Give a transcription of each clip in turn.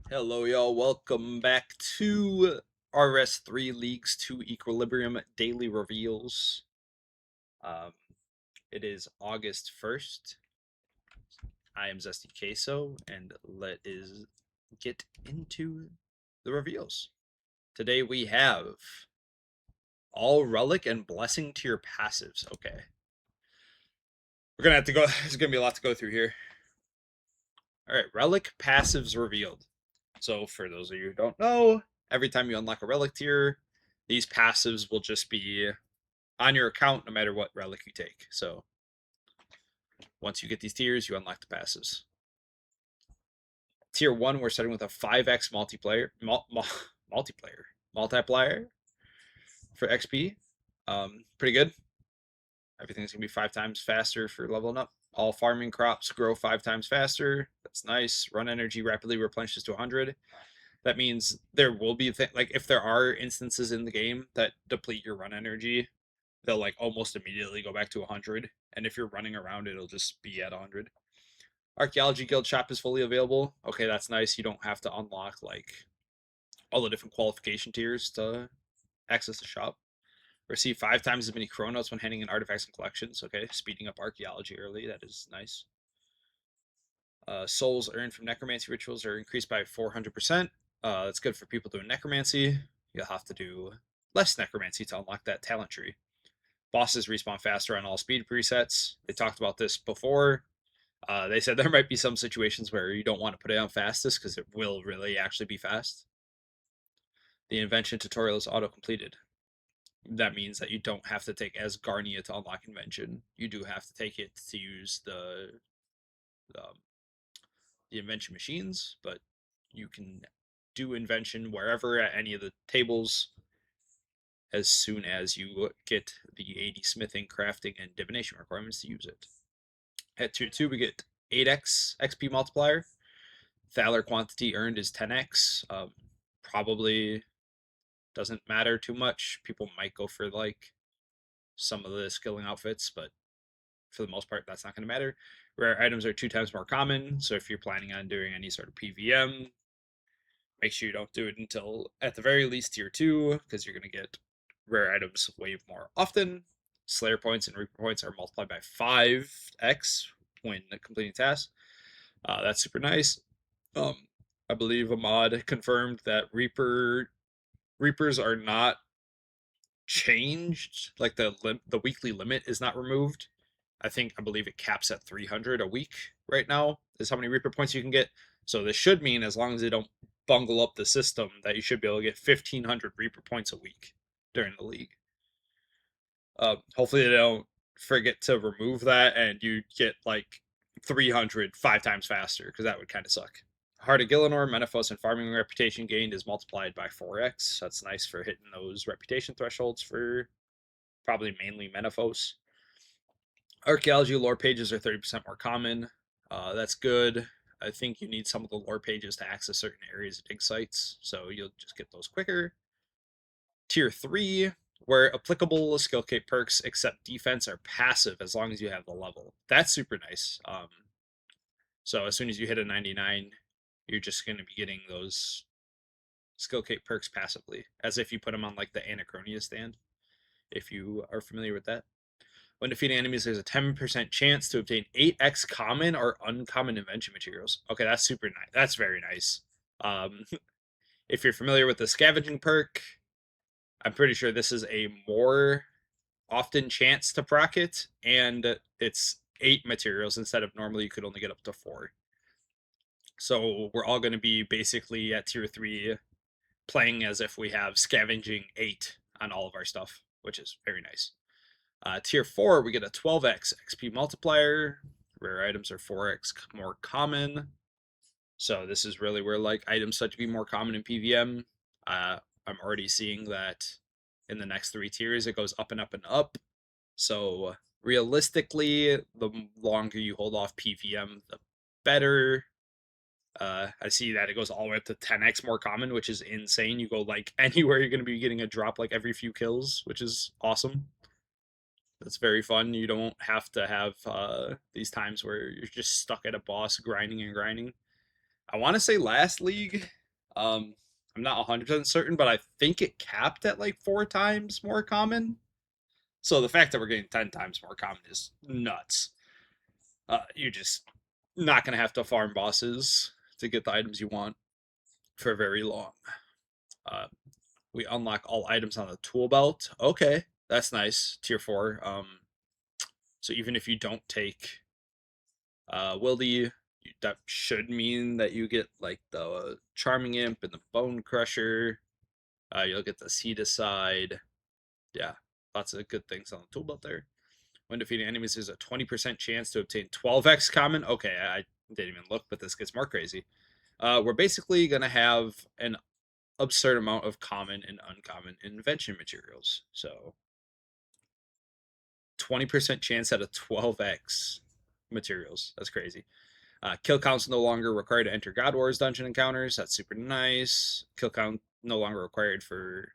Hello, y'all. Welcome back to Rs3 Leagues to Equilibrium Daily Reveals. Um, it is August 1st. I am Zesty Queso, and let us get into the reveals. Today we have all Relic and Blessing to your passives. Okay. We're going to have to go. There's going to be a lot to go through here. All right. Relic passives revealed. So, for those of you who don't know, every time you unlock a Relic tier, these passives will just be on your account no matter what relic you take. So once you get these tiers, you unlock the passives. Tier 1, we're starting with a 5x multiplier for XP. Pretty good. Everything's going to be 5 times faster for leveling up. All farming crops grow 5 times faster. That's nice. Run energy rapidly replenishes to 100. That means there will be, like, if there are instances in the game that deplete your run energy, they'll like almost immediately go back to 100, and if you're running around it'll just be at 100. Archaeology Guild shop is fully available. Okay, that's nice. You don't have to unlock like all the different qualification tiers to access the shop. Receive 5 times as many chronos when handing in artifacts and collections. Okay, speeding up archaeology early. That is nice. Souls earned from necromancy rituals are increased by 400%. That's good for people doing necromancy. You'll have to do less necromancy to unlock that talent tree. Bosses respawn faster on all speed presets. They talked about this before. They said there might be some situations where you don't want to put it on fastest because it will really actually be fast. The invention tutorial is auto-completed. That means that you don't have to take Asgarnia to unlock invention. You do have to take it to use um, the invention machines, but you can do invention wherever at any of the tables as soon as you get the 80 smithing, crafting, and divination requirements to use it. At tier 2, we get 8x XP multiplier. Thaler quantity earned is 10x. Probably doesn't matter too much. People might go for like some of the skilling outfits, but for the most part, that's not going to matter. Rare items are 2 times more common, so if you're planning on doing any sort of PVM, make sure you don't do it until at the very least tier 2, because you're going to get rare items way more often. Slayer points and Reaper points are multiplied by 5x when completing tasks. That's super nice. I believe a mod confirmed that Reapers are not changed. Like the weekly limit is not removed. I believe it caps at 300 a week right now. Is how many Reaper points you can get. So this should mean, as long as they don't bungle up the system, that you should be able to get 1,500 Reaper points a week during the league. Hopefully they don't forget to remove that and you get like 300 5 times faster, because that would kind of suck. Heart of Gillinor, Menaphos, and farming reputation gained is multiplied by 4x. That's nice for hitting those reputation thresholds for probably mainly Menaphos. Archaeology lore pages are 30% more common. That's good. I think you need some of the lore pages to access certain areas of dig sites, so you'll just get those quicker. Tier 3, where applicable skill cape perks except defense are passive as long as you have the level. That's super nice. So as soon as you hit a 99, you're just going to be getting those skill cape perks passively, as if you put them on like the Anachronia stand, if you are familiar with that. When defeating enemies, there's a 10% chance to obtain 8x common or uncommon invention materials. Okay, that's super nice. That's very nice. Um, if you're familiar with the scavenging perk, I'm pretty sure this is a more often chance to proc it, and it's 8 materials instead of normally you could only get up to 4. So we're all going to be basically at tier 3 playing as if we have scavenging 8 on all of our stuff, which is very nice. Tier 4, we get a 12x XP multiplier. Rare items are 4x more common. So this is really where like items start to be more common in PVM. I'm already seeing that in the next 3 tiers, it goes up and up and up. So realistically, the longer you hold off PVM, the better. I see that it goes all the way up to 10x more common, which is insane. You go like anywhere, you're going to be getting a drop like every few kills, which is awesome. That's very fun. You don't have to have these times where you're just stuck at a boss grinding and grinding. I want to say last league, I'm not 100% certain, but I think it capped at like 4 times more common. So the fact that we're getting 10 times more common is nuts. You're just not going to have to farm bosses to get the items you want for very long. Uh, we unlock all items on the tool belt. Okay, that's nice. Tier 4. So even if you don't take Wildy, that should mean that you get like the Charming Imp and the Bone Crusher. You'll get the Seed Aside. Yeah, lots of good things on the tool belt there. When defeating enemies, there's a 20% chance to obtain 12x common. Okay, I didn't even look, but this gets more crazy. We're basically going to have an absurd amount of common and uncommon invention materials. So 20% chance at a 12x materials. That's crazy. Kill count's no longer required to enter God Wars dungeon encounters. That's super nice. Kill count no longer required for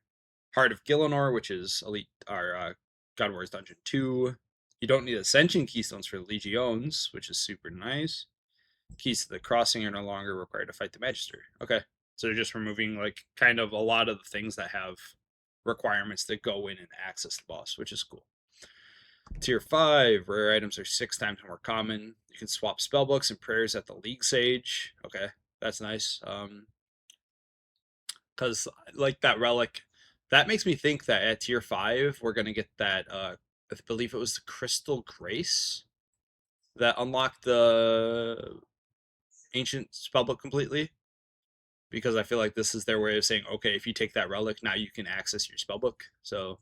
Heart of Gillinor, which is Elite or God Wars Dungeon 2. You don't need Ascension Keystones for Legiones, which is super nice. Keys to the Crossing are no longer required to fight the Magister. Okay, so they're just removing like kind of a lot of the things that have requirements that go in and access the boss, which is cool. Tier 5, rare items are 6 times more common. You can swap spellbooks and prayers at the League Sage. Okay, that's nice. Because like that relic, that makes me think that at tier 5 we're gonna get that. I believe it was the Crystal Grace that unlocked the ancient spellbook completely. Because I feel like this is their way of saying, okay, if you take that relic, now you can access your spellbook. So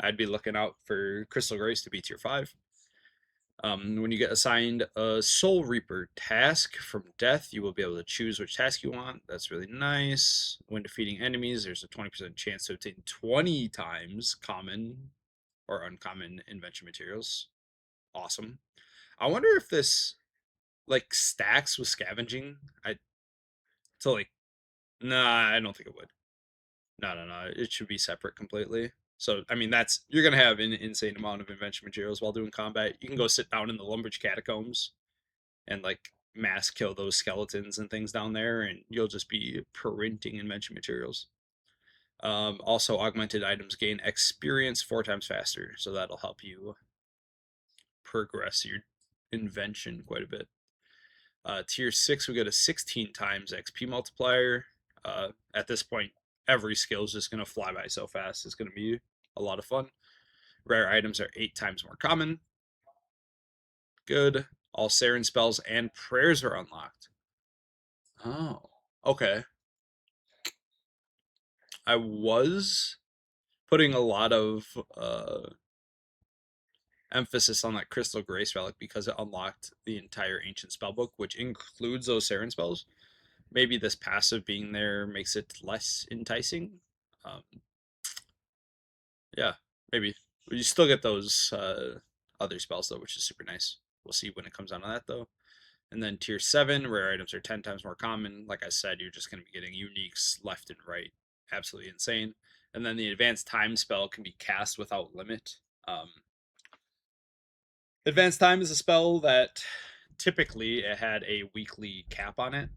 I'd be looking out for Crystal Grace to be tier 5. When you get assigned a Soul Reaper task from death, you will be able to choose which task you want. That's really nice. When defeating enemies, there's a 20% chance to obtain 20 times common or uncommon invention materials. Awesome. I wonder if this like stacks with scavenging. So like, nah, I don't think it would. No. It should be separate completely. So I mean, that's you're gonna have an insane amount of invention materials while doing combat. You can go sit down in the Lumbridge catacombs and like mass kill those skeletons and things down there, and you'll just be printing invention materials. Also, augmented items gain experience 4 times faster, so that'll help you progress your invention quite a bit. Tier 6, we get a 16 times XP multiplier. At this point, every skill is just going to fly by so fast. It's going to be a lot of fun. Rare items are 8 times more common. Good. All Saren spells and prayers are unlocked. Oh, okay. I was putting a lot of emphasis on that Crystal Grace relic because it unlocked the entire ancient spellbook, which includes those Saren spells. Maybe this passive being there makes it less enticing. Um, yeah, maybe. You still get those other spells though, which is super nice. We'll see when it comes down to that though. And then tier 7, rare items are 10 times more common. Like I said, you're just going to be getting uniques left and right. Absolutely insane. And then the advanced time spell can be cast without limit. Advanced time is a spell that typically it had a weekly cap on it.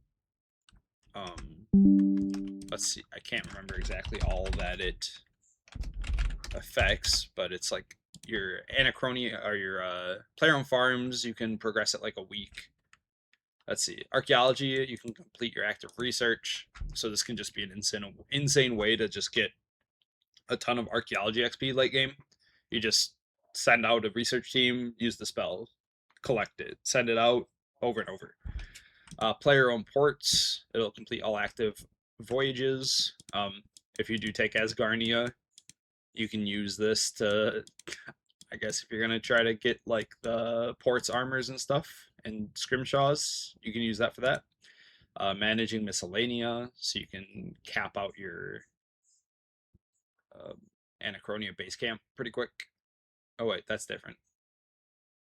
Let's see, I can't remember exactly all that it affects, but it's like your Anachronia or your player-owned farms, you can progress it like a week. Let's see, archaeology, you can complete your active research. So this can just be an insane way to just get a ton of archaeology XP late game. You just send out a research team, use the spell, collect it, send it out over and over. Player-owned ports, it'll complete all active voyages. If you do take Asgarnia, you can use this to, I guess if you're going to try to get like the ports armors and stuff and scrimshaws, you can use that for that. Managing miscellanea, so you can cap out your Anachronia base camp pretty quick. Oh wait, that's different.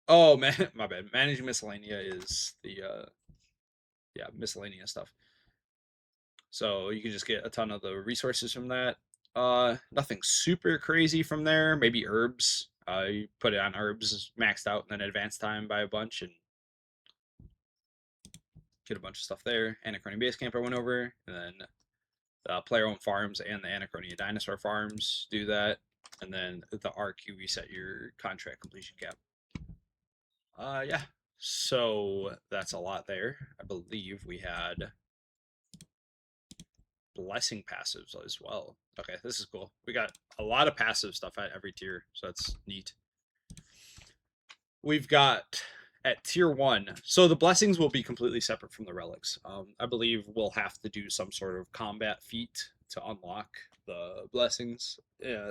Oh man, my bad. Managing miscellanea is the miscellaneous stuff. So you can just get a ton of the resources from that. Nothing super crazy from there. Maybe herbs. You put it on herbs maxed out and then advanced time by a bunch, and Get a bunch of stuff there. Anachronia Base Camp I went over, and then player-owned farms and the Anachronia Dinosaur farms do that, and then the ARC you reset your contract completion cap. Yeah. So that's a lot there. I believe we had blessing passives as well. Okay, this is cool. We got a lot of passive stuff at every tier, so that's neat. We've got at tier 1, so the blessings will be completely separate from the relics. I believe we'll have to do some sort of combat feat to unlock the blessings.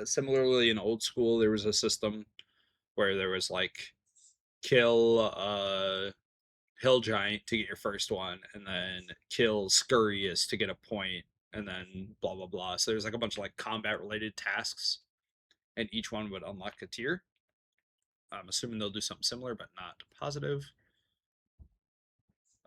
Similarly, in old school, there was a system where there was like kill hill giant to get your first one, and then kill scurrius to get a point, and then blah blah blah. So there's like a bunch of like combat related tasks, and each one would unlock a tier. I'm assuming they'll do something similar, but not positive.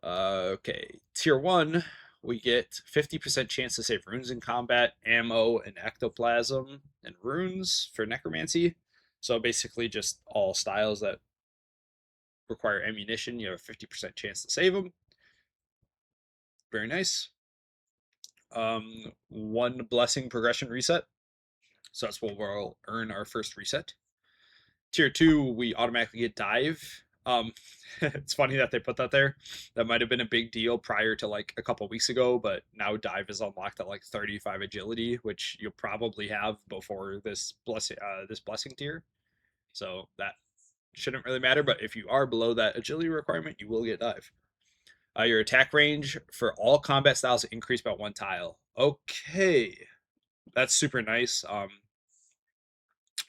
Okay, tier 1, we get 50% chance to save runes in combat, ammo, and ectoplasm, and runes for necromancy. So basically, just all styles that require ammunition, you have a 50% chance to save them. Very nice. 1 blessing progression reset. So that's what we'll earn our first reset. Tier 2, we automatically get dive. It's funny that they put that there. That might have been a big deal prior to like a couple weeks ago, but now dive is unlocked at like 35 agility, which you'll probably have before this blessing tier. So that shouldn't really matter. But if you are below that agility requirement, you will get dive. Your attack range for all combat styles increased by 1 tile. Okay, that's super nice.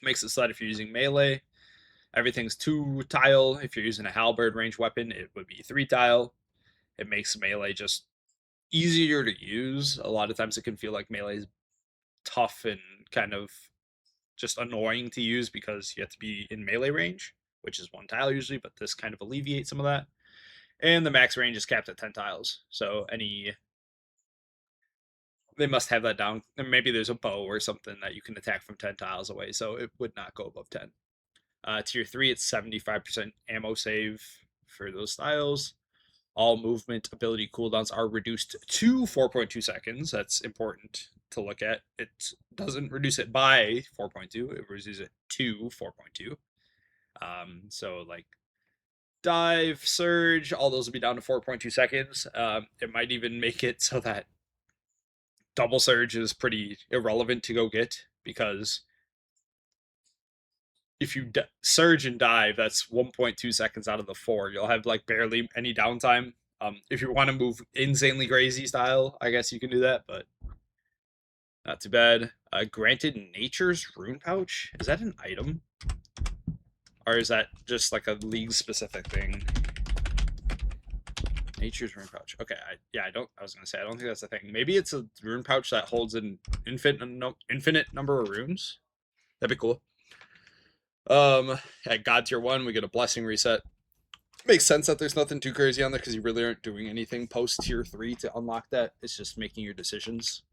Makes it so that if you're using melee, everything's 2 tile. If you're using a halberd range weapon, it would be 3 tile. It makes melee just easier to use. A lot of times it can feel like melee is tough and kind of just annoying to use because you have to be in melee range, which is 1 tile usually, but this kind of alleviates some of that. And the max range is capped at 10 tiles. So they must have that down. And maybe there's a bow or something that you can attack from 10 tiles away, so it would not go above 10. Tier 3, it's 75% ammo save for those styles. All movement ability cooldowns are reduced to 4.2 seconds. That's important to look at. It doesn't reduce it by 4.2, it reduces it to 4.2. So like dive, surge, all those will be down to 4.2 seconds. It might even make it so that double surge is pretty irrelevant to go get, because if you surge and dive, that's 1.2 seconds out of the 4. You'll have like barely any downtime. If you want to move insanely crazy style, I guess you can do that, but not too bad. Granted Nature's Rune Pouch, is that an item? Or is that just like a league specific thing? Nature's Rune Pouch. Okay, I was gonna say I don't think that's a thing. Maybe it's a rune pouch that holds an infinite number of runes. That'd be cool. At God tier 1, we get a blessing reset. Makes sense that there's nothing too crazy on there because you really aren't doing anything post tier 3 to unlock that. It's just making your decisions.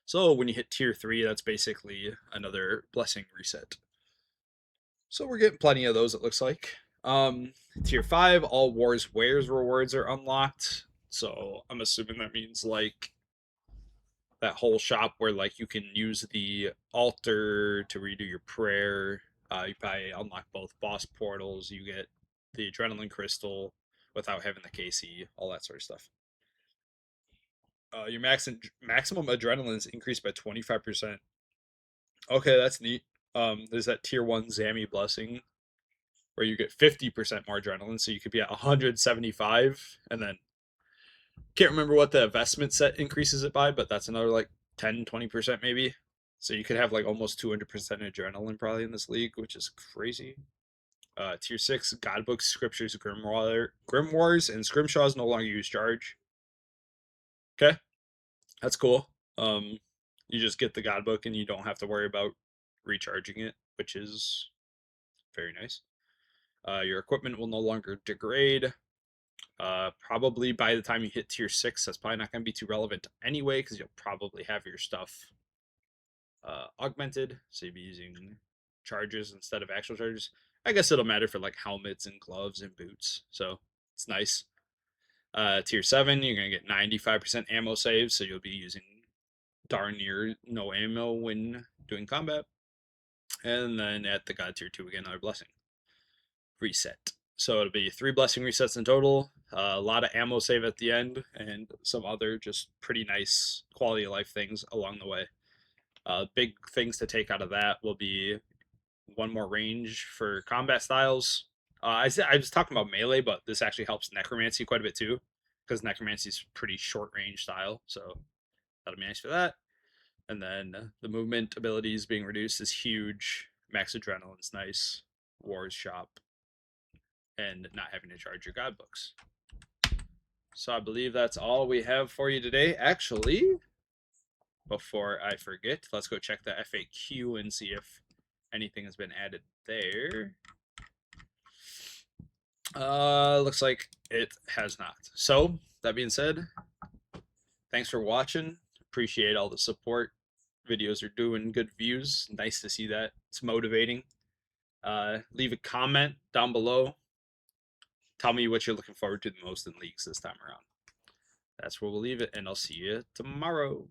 So when you hit tier 3, that's basically another blessing reset. So we're getting plenty of those, it looks like. Tier 5, all Wars Wares rewards are unlocked. So I'm assuming that means like that whole shop where like you can use the altar to redo your prayer. You probably unlock both boss portals. You get the adrenaline crystal without having the KC, all that sort of stuff. Your maximum adrenaline is increased by 25%. Okay, that's neat. There's that tier 1 Zami blessing where you get 50% more adrenaline, so you could be at 175, and then can't remember what the investment set increases it by, but that's another like 10-20% maybe. So you could have like almost 200% adrenaline probably in this league, which is crazy. Tier 6, Godbooks, Scriptures, Grimoires, and Scrimshaws no longer use charge. Okay, that's cool. You just get the Godbook and you don't have to worry about recharging it, which is very nice. Your equipment will no longer degrade. Probably by the time you hit tier 6, that's probably not going to be too relevant anyway, because you'll probably have your stuff augmented, so you'll be using charges instead of actual charges. I guess it'll matter for like helmets and gloves and boots, so it's nice. Tier 7, you're going to get 95% ammo save, so you'll be using darn near no ammo when doing combat. And then at the God Tier 2, again, another blessing. Reset. So it'll be 3 blessing resets in total, a lot of ammo save at the end, and some other just pretty nice quality of life things along the way. Big things to take out of that will be 1 more range for combat styles. I was talking about melee, but this actually helps necromancy quite a bit too, because necromancy is pretty short range style, so that'll be nice for that. And then the movement abilities being reduced is huge. Max adrenaline's nice. War's shop, and not having to charge your god books. So I believe that's all we have for you today. Actually, before I forget, let's go check the FAQ and see if anything has been added there. Looks like it has not. So that being said, thanks for watching. Appreciate all the support. Videos are doing good views. Nice to see that. It's motivating. Leave a comment down below. Tell me what you're looking forward to the most in leagues this time around. That's where we'll leave it, and I'll see you tomorrow.